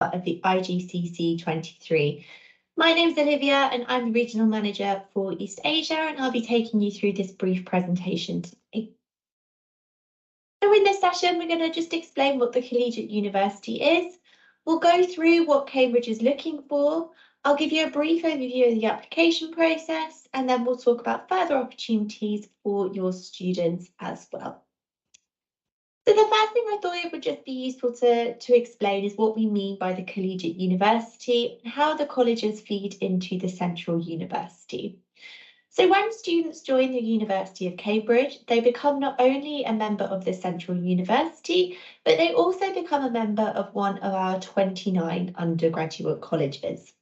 part of the IGCC 23. My name is Olivia and I'm the Regional Manager for East Asia, and I'll be taking you through this brief presentation today. So in this session, we're going to just explain what the Collegiate University is. We'll go through what Cambridge is looking for. I'll give you a brief overview of the application process, and then we'll talk about further opportunities for your students as well. So the first thing I thought it would just be useful to explain is what we mean by the Collegiate University and how the colleges feed into the Central University. So when students join the University of Cambridge, they become not only a member of the Central University, but they also become a member of one of our 29 undergraduate colleges.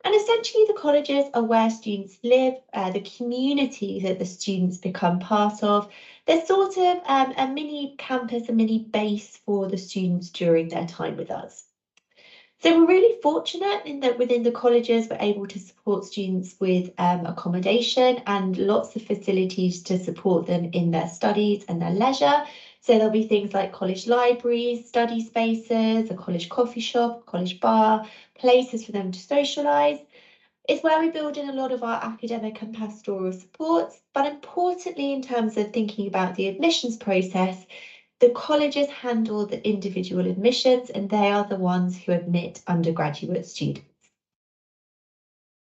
And essentially the colleges are where students live, the community that the students become part of. They're sort of a mini campus, a mini base for the students during their time with us. So we're really fortunate in that within the colleges, we're able to support students with accommodation and lots of facilities to support them in their studies and their leisure. So there'll be things like college libraries, study spaces, a college coffee shop, a college bar, places for them to socialise. It's where we build in a lot of our academic and pastoral supports, but importantly, in terms of thinking about the admissions process, the colleges handle the individual admissions and they are the ones who admit undergraduate students.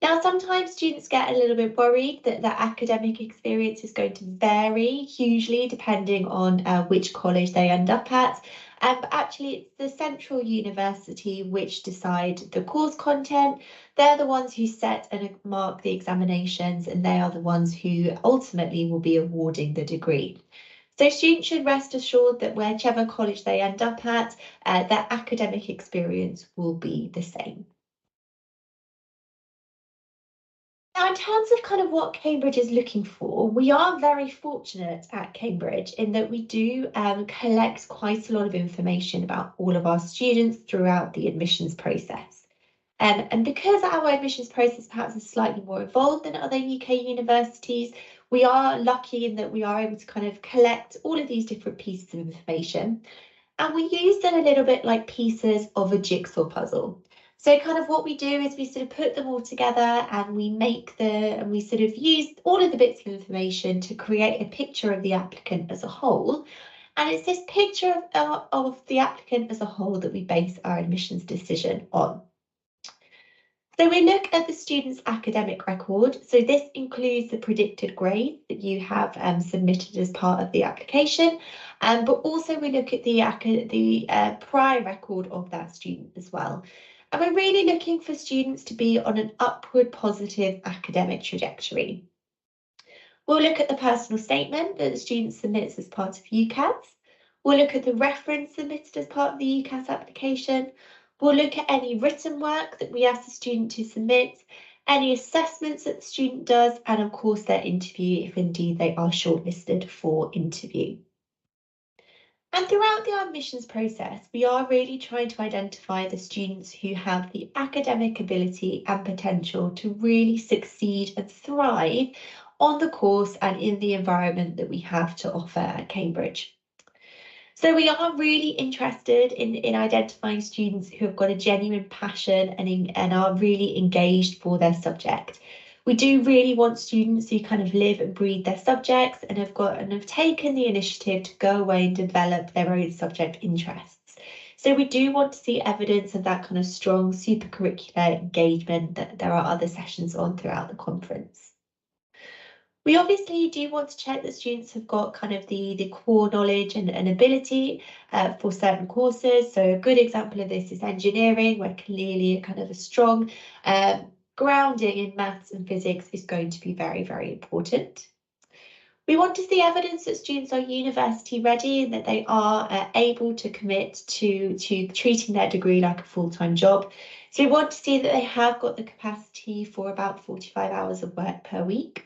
Now, sometimes students get a little bit worried that their academic experience is going to vary hugely depending on which college they end up at. But actually, it's the Central University which decide the course content. They're the ones who set and mark the examinations, and they are the ones who ultimately will be awarding the degree. So students should rest assured that whichever college they end up at, their academic experience will be the same. Now, in terms of kind of what Cambridge is looking for, we are very fortunate at Cambridge in that we do collect quite a lot of information about all of our students throughout the admissions process. And because our admissions process perhaps is slightly more involved than other UK universities, we are lucky in that we are able to kind of collect all of these different pieces of information. And we use them a little bit like pieces of a jigsaw puzzle. So kind of what we do is we sort of put them all together and we sort of use all of the bits of information to create a picture of the applicant as a whole. And it's this picture of the applicant as a whole that we base our admissions decision on. So we look at the student's academic record. So this includes the predicted grades that you have submitted as part of the application, but also we look at the prior record of that student as well. And we're really looking for students to be on an upward positive academic trajectory. We'll look at the personal statement that the student submits as part of UCAS. We'll look at the reference submitted as part of the UCAS application. We'll look at any written work that we ask the student to submit, any assessments that the student does, and of course their interview if indeed they are shortlisted for interview. And throughout the admissions process, we are really trying to identify the students who have the academic ability and potential to really succeed and thrive on the course and in the environment that we have to offer at Cambridge. So we are really interested in identifying students who have got a genuine passion and are really engaged for their subject. We do really want students who kind of live and breathe their subjects and have taken the initiative to go away and develop their own subject interests. So we do want to see evidence of that kind of strong supercurricular engagement that there are other sessions on throughout the conference. We obviously do want to check that students have got kind of the core knowledge and ability for certain courses. So a good example of this is engineering, where clearly kind of a strong grounding in maths and physics is going to be very, very important. We want to see evidence that students are university ready and that they are able to commit to treating their degree like a full-time job. So we want to see that they have got the capacity for about 45 hours of work per week.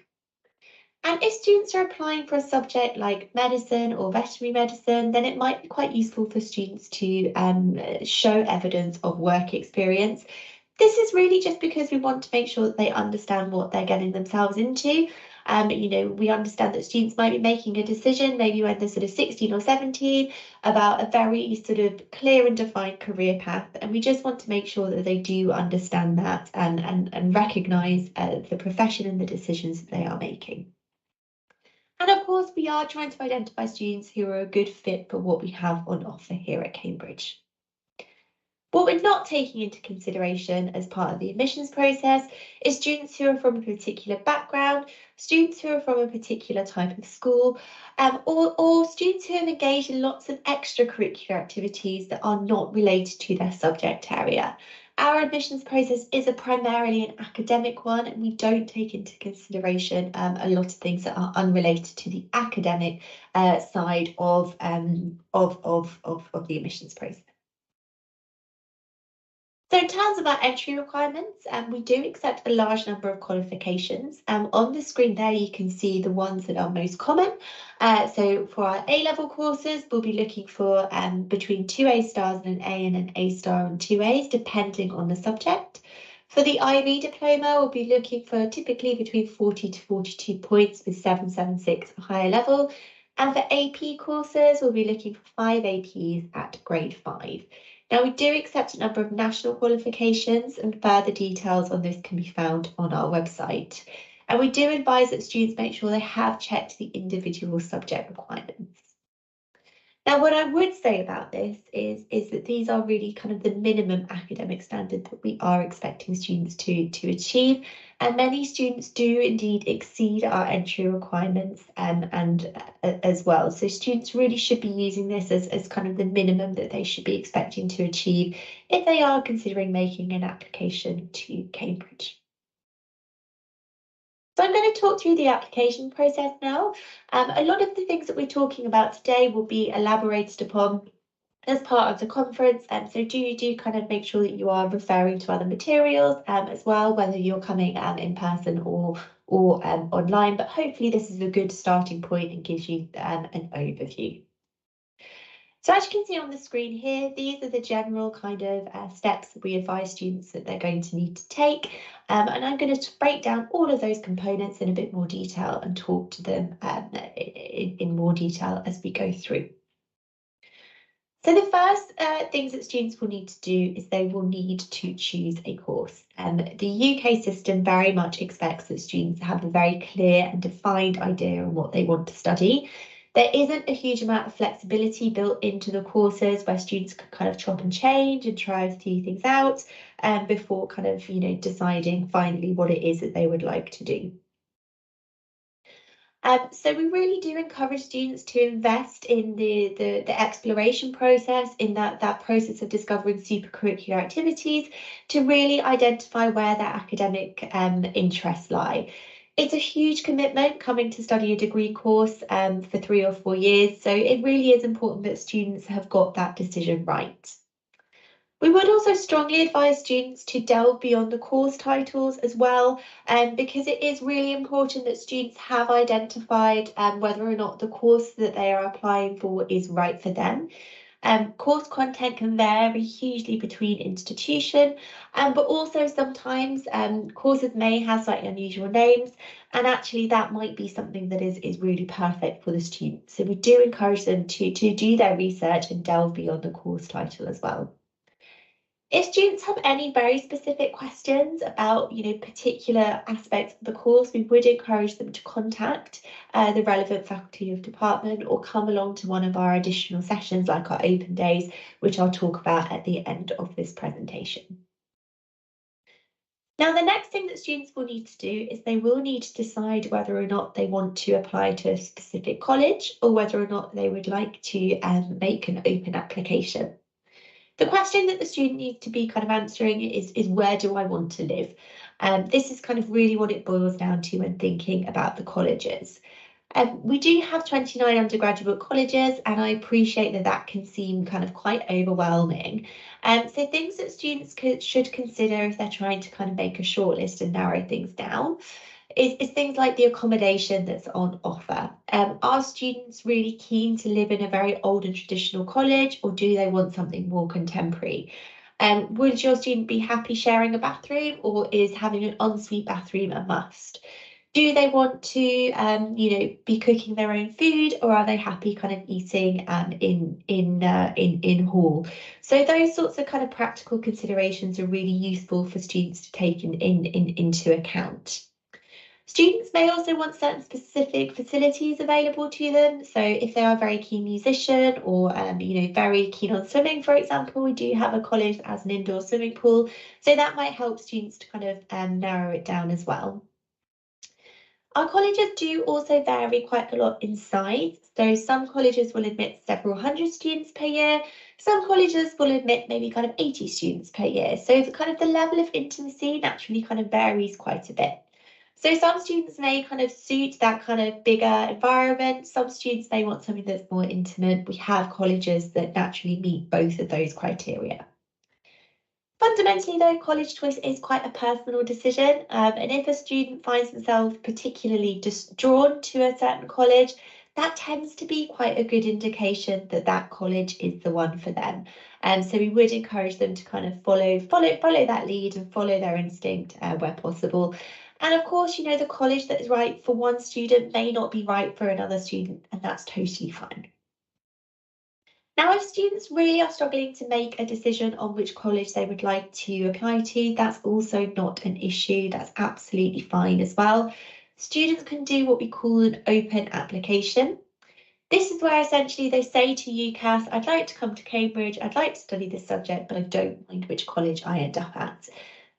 And if students are applying for a subject like medicine or veterinary medicine, then it might be quite useful for students to show evidence of work experience. This is really just because we want to make sure that they understand what they're getting themselves into. We understand that students might be making a decision maybe when they're sort of 16 or 17 about a very sort of clear and defined career path, and we just want to make sure that they do understand that and recognise the profession and the decisions that they are making. And of course, we are trying to identify students who are a good fit for what we have on offer here at Cambridge. What we're not taking into consideration as part of the admissions process is students who are from a particular background, students who are from a particular type of school, or students who have engaged in lots of extracurricular activities that are not related to their subject area. Our admissions process is primarily an academic one, and we don't take into consideration a lot of things that are unrelated to the academic side of the admissions process. So in terms of our entry requirements, we do accept a large number of qualifications. On the screen there, you can see the ones that are most common. So for our A-level courses, we'll be looking for between 2 A stars and an A and an A star and 2 A's, depending on the subject. For the IB diploma, we'll be looking for typically between 40 to 42 points with 776 higher level. And for AP courses, we'll be looking for 5 APs at grade 5. Now, we do accept a number of national qualifications, and further details on this can be found on our website. And we do advise that students make sure they have checked the individual subject requirements. Now, what I would say about this is that these are really kind of the minimum academic standard that we are expecting students to achieve. And many students do indeed exceed our entry requirements as well. So students really should be using this as kind of the minimum that they should be expecting to achieve if they are considering making an application to Cambridge. So I'm going to talk through the application process now. A lot of the things that we're talking about today will be elaborated upon as part of the conference, so do kind of make sure that you are referring to other materials as well, whether you're coming in person or online, but hopefully this is a good starting point and gives you an overview. So as you can see on the screen here, these are the general kind of steps that we advise students that they're going to need to take. And I'm going to break down all of those components in a bit more detail and talk to them in more detail as we go through. So the first things that students will need to do is they will need to choose a course. The UK system very much expects that students have a very clear and defined idea on what they want to study. There isn't a huge amount of flexibility built into the courses where students can kind of chop and change and try a few things out before kind of, deciding finally what it is that they would like to do. So we really do encourage students to invest in the exploration process, in that process of discovering supercurricular activities to really identify where their academic interests lie. It's a huge commitment coming to study a degree course for 3 or 4 years, so it really is important that students have got that decision right. We would also strongly advise students to delve beyond the course titles as well, because it is really important that students have identified whether or not the course that they are applying for is right for them. Course content can vary hugely between institution, but also sometimes courses may have slightly unusual names, and actually that might be something that is really perfect for the student. So we do encourage them to do their research and delve beyond the course title as well. If students have any very specific questions about, particular aspects of the course, we would encourage them to contact the relevant faculty of department or come along to one of our additional sessions like our open days, which I'll talk about at the end of this presentation. Now, the next thing that students will need to do is they will need to decide whether or not they want to apply to a specific college or whether or not they would like to make an open application. The question that the student needs to be kind of answering is where do I want to live? This is kind of really what it boils down to when thinking about the colleges. We do have 29 undergraduate colleges, and I appreciate that can seem kind of quite overwhelming. So things that students should consider if they're trying to kind of make a shortlist and narrow things down is things like the accommodation that's on offer. Are students really keen to live in a very old and traditional college, or do they want something more contemporary? Would your student be happy sharing a bathroom, or is having an ensuite bathroom a must? Do they want to, be cooking their own food, or are they happy kind of eating in hall? So those sorts of kind of practical considerations are really useful for students to take into account. Students may also want certain specific facilities available to them. So if they are a very keen musician or, very keen on swimming, for example, we do have a college that has an indoor swimming pool. So that might help students to kind of narrow it down as well. Our colleges do also vary quite a lot in size. So some colleges will admit several hundred students per year. Some colleges will admit maybe kind of 80 students per year. So the level of intimacy naturally kind of varies quite a bit. So some students may kind of suit that kind of bigger environment. Some students may want something that's more intimate. We have colleges that naturally meet both of those criteria. Fundamentally, though, college choice is quite a personal decision, and if a student finds themselves particularly just drawn to a certain college, that tends to be quite a good indication that that college is the one for them. And so we would encourage them to kind of follow that lead and follow their instinct where possible. And of course, the college that is right for one student may not be right for another student, and that's totally fine. Now, if students really are struggling to make a decision on which college they would like to apply to, that's also not an issue. That's absolutely fine as well. Students can do what we call an open application. This is where essentially they say to UCAS, I'd like to come to Cambridge, I'd like to study this subject, but I don't mind which college I end up at.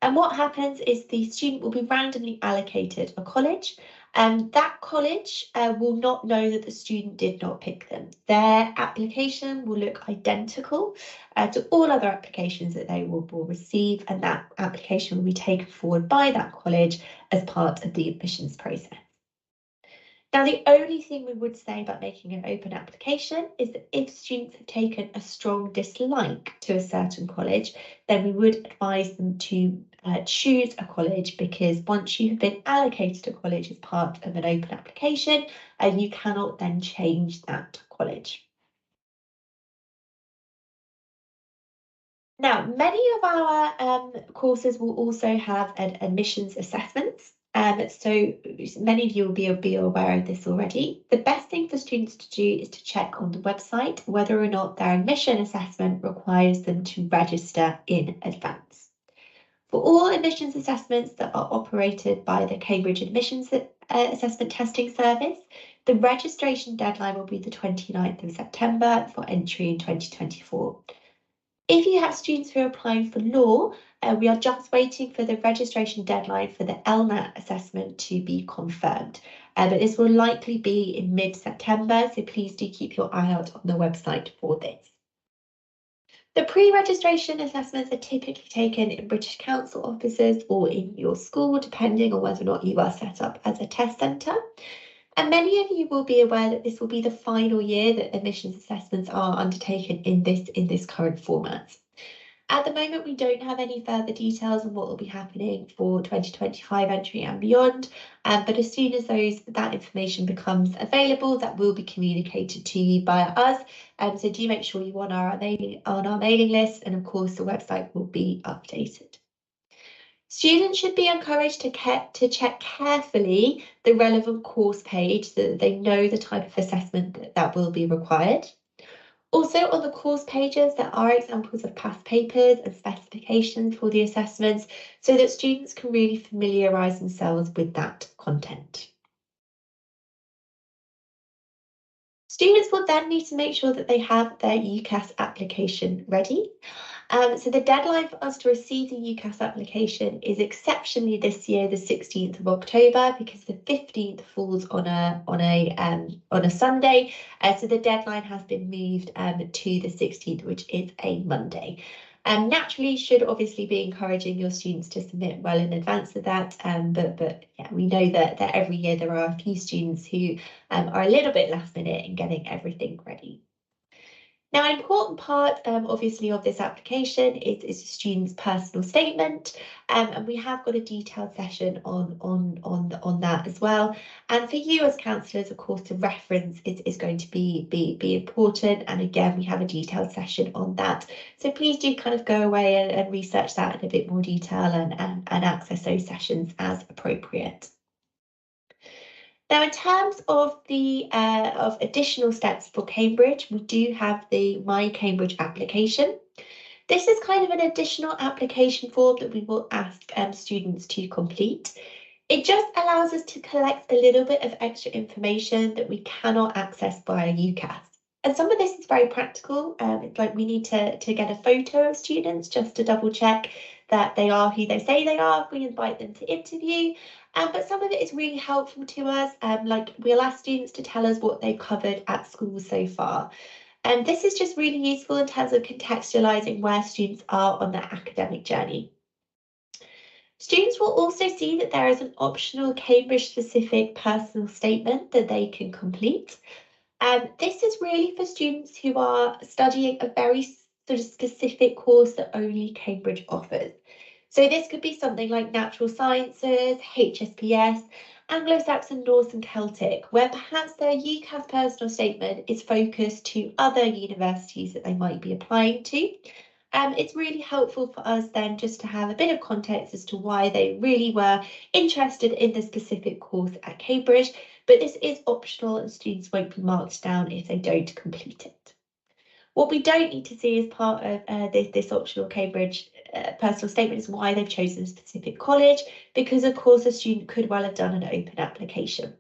And what happens is the student will be randomly allocated a college, and that college will not know that the student did not pick them. Their application will look identical to all other applications that they will receive, and that application will be taken forward by that college as part of the admissions process. Now, the only thing we would say about making an open application is that if students have taken a strong dislike to a certain college, then we would advise them to choose a college, because once you have been allocated a college as part of an open application, you cannot then change that college. Now, many of our courses will also have an admissions assessments. So many of you will be aware of this already. The best thing for students to do is to check on the website whether or not their admission assessment requires them to register in advance. For all admissions assessments that are operated by the Cambridge Admissions Assessment Testing Service, the registration deadline will be the 29th of September for entry in 2024. If you have students who are applying for law, we are just waiting for the registration deadline for the LNAT assessment to be confirmed. But this will likely be in mid-September, so please do keep your eye out on the website for this. The pre-registration assessments are typically taken in British Council offices or in your school, depending on whether or not you are set up as a test centre. And many of you will be aware that this will be the final year that admissions assessments are undertaken in this current format. At the moment, we don't have any further details on what will be happening for 2025 entry and beyond, but as soon as that information becomes available, that will be communicated to you by us. So do make sure you are on our mailing list, and of course the website will be updated. Students should be encouraged to check carefully the relevant course page so that they know the type of assessment that will be required. Also, on the course pages, there are examples of past papers and specifications for the assessments so that students can really familiarise themselves with that content. Students will then need to make sure that they have their UCAS application ready. So the deadline for us to receive the UCAS application is exceptionally this year, the 16th of October, because the 15th falls on a Sunday. So the deadline has been moved to the 16th, which is a Monday. Naturally, should obviously be encouraging your students to submit well in advance of that. But yeah, we know that every year there are a few students who are a little bit last minute in getting everything ready. Now, an important part, obviously, of this application is the student's personal statement, and we have got a detailed session on that as well. And for you as counsellors, of course, the reference is going to be important. And again, we have a detailed session on that. So please do kind of go away and research that in a bit more detail and access those sessions as appropriate. Now, in terms of the of additional steps for Cambridge, we do have the My Cambridge application. This is kind of an additional application form that we will ask students to complete. It just allows us to collect a little bit of extra information that we cannot access via UCAS. And some of this is very practical. It's like we need to get a photo of students just to double check that they are who they say they are if we invite them to interview. But some of it is really helpful to us. Like we'll ask students to tell us what they've covered at school so far. And this is just really useful in terms of contextualising where students are on their academic journey. Students will also see that there is an optional Cambridge-specific personal statement that they can complete. This is really for students who are studying a very sort of specific course that only Cambridge offers. So this could be something like natural sciences, HSPS, Anglo-Saxon, Norse and Celtic, where perhaps their UCAS personal statement is focused to other universities that they might be applying to. It's really helpful for us then just to have a bit of context as to why they really were interested in the specific course at Cambridge, but this is optional and students won't be marked down if they don't complete it. What we don't need to see as part of this optional Cambridge personal statement is why they've chosen a specific college, because of course a student could well have done an open application.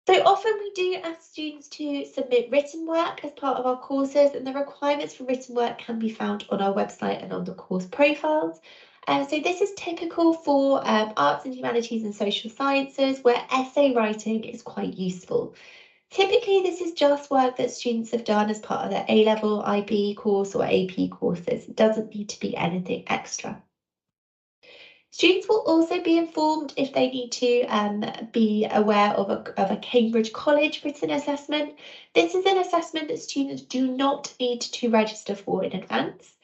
So often we do ask students to submit written work as part of our courses, and the requirements for written work can be found on our website and on the course profiles. So this is typical for arts and humanities and social sciences, where essay writing is quite useful. Typically, this is just work that students have done as part of their A-level, IB course or AP courses. It doesn't need to be anything extra. Students will also be informed if they need to be aware of a Cambridge College written assessment. This is an assessment that students do not need to register for in advance.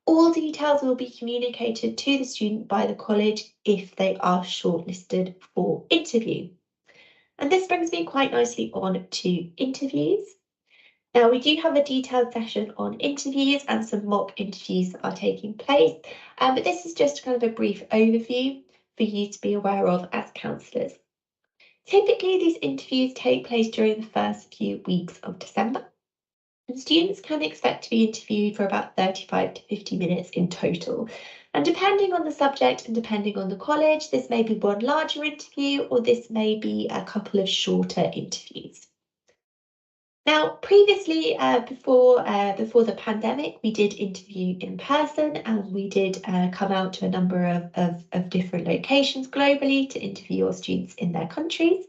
All details will be communicated to the student by the college if they are shortlisted for interview. And this brings me quite nicely on to interviews. Now, we do have a detailed session on interviews and some mock interviews that are taking place, but this is just kind of a brief overview for you to be aware of as counsellors. Typically, these interviews take place during the first few weeks of December, and students can expect to be interviewed for about 35 to 50 minutes in total. And depending on the subject and depending on the college, this may be one larger interview or this may be a couple of shorter interviews. Now, previously, before the pandemic, we did interview in person and we did come out to a number of different locations globally to interview our students in their countries.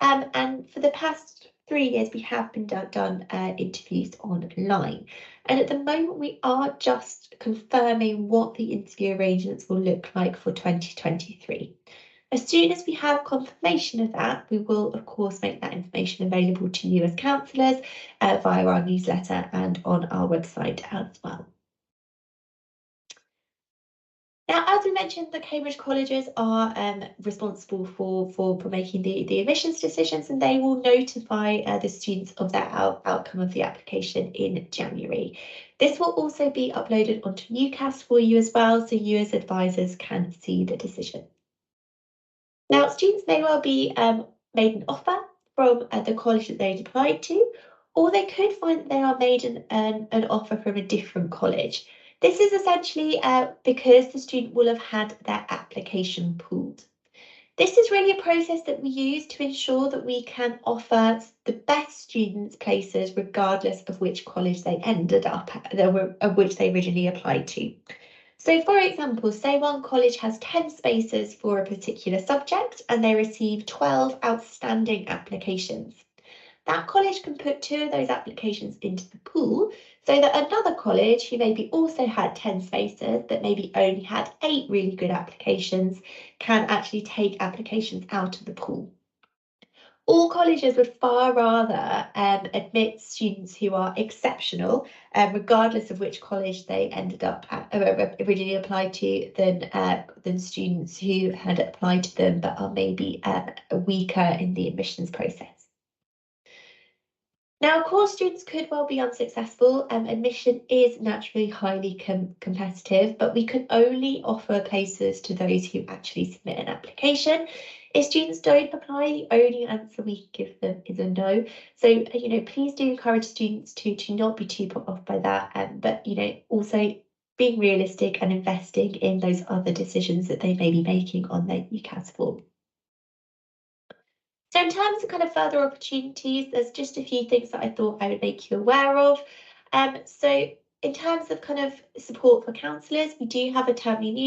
And for the past 3 years, we have been done interviews online. And at the moment, we are just confirming what the interview arrangements will look like for 2023. As soon as we have confirmation of that, we will, of course, make that information available to you as counsellors via our newsletter and on our website as well. Now, as we mentioned, the Cambridge colleges are responsible for making the admissions decisions, and they will notify the students of their outcome of the application in January. This will also be uploaded onto UCAS for you as well, so you as advisors can see the decision. Now, students may well be made an offer from the college that they'd applied to, or they could find that they are made an offer from a different college. This is essentially because the student will have had their application pooled. This is really a process that we use to ensure that we can offer the best students places regardless of which college they ended up at, of which they originally applied to. So for example, say one college has 10 spaces for a particular subject and they receive 12 outstanding applications. That college can put 2 of those applications into the pool so that another college who maybe also had 10 spaces but maybe only had 8 really good applications can actually take applications out of the pool. All colleges would far rather admit students who are exceptional, regardless of which college they ended up at, originally applied to, than students who had applied to them but are maybe weaker in the admissions process. Now, of course, students could well be unsuccessful. Admission is naturally highly competitive, but we can only offer places to those who actually submit an application. If students don't apply, the only answer we can give them is a no. So, please do encourage students to not be too put off by that, but, also being realistic and investing in those other decisions that they may be making on their UCAS form. So in terms of kind of further opportunities, there's just a few things that I thought I would make you aware of. So in terms of kind of support for counsellors, we do have a termly